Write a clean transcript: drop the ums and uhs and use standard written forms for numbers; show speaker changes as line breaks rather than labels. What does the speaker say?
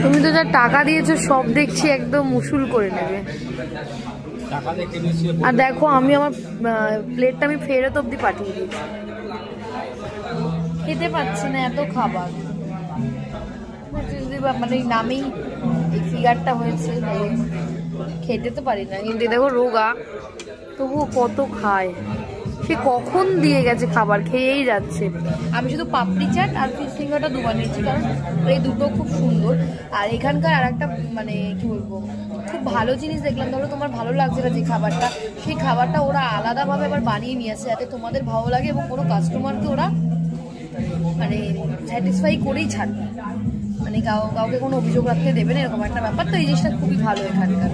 তুমি তো যা টাকা দিয়েছো সব দেখছি একদম উসুল করে নেবে। আর দেখো আমি আমার প্লেটটা আমি ফেরত অব্দি পাঠিয়ে দিয়েছি, খেতে পাচ্ছি না এত খাবার। মানে নামেই এই ফিগারটা হয়েছে, খেতে তো পারি না। কিন্তু দেখো রোগা তবুও কত খায়, সে কখন দিয়ে গেছে খাবার, খেয়েই যাচ্ছে। আমি শুধু পাপড়ি চাট আর ফিশ ফিঙ্গারটা দুবার নিয়েছি, কারণ এই দুটো খুব সুন্দর। আর এখানকার আর একটা মানে কি বলবো, খুব ভালো জিনিস দেখলাম। ধরো তোমার ভালো লাগছে না যে খাবারটা, সেই খাবারটা ওরা আলাদাভাবে আবার বানিয়ে নিয়ে আসে যাতে তোমাদের ভালো লাগে, এবং কোনো কাস্টমারকে ওরা মানে স্যাটিসফাই করেই ছাড়বে, মানে কাউকে কোনো অভিযোগ রাখতে দেবে না, এরকম একটা ব্যাপার। তো এই জিনিসটা খুবই ভালো এখানকার।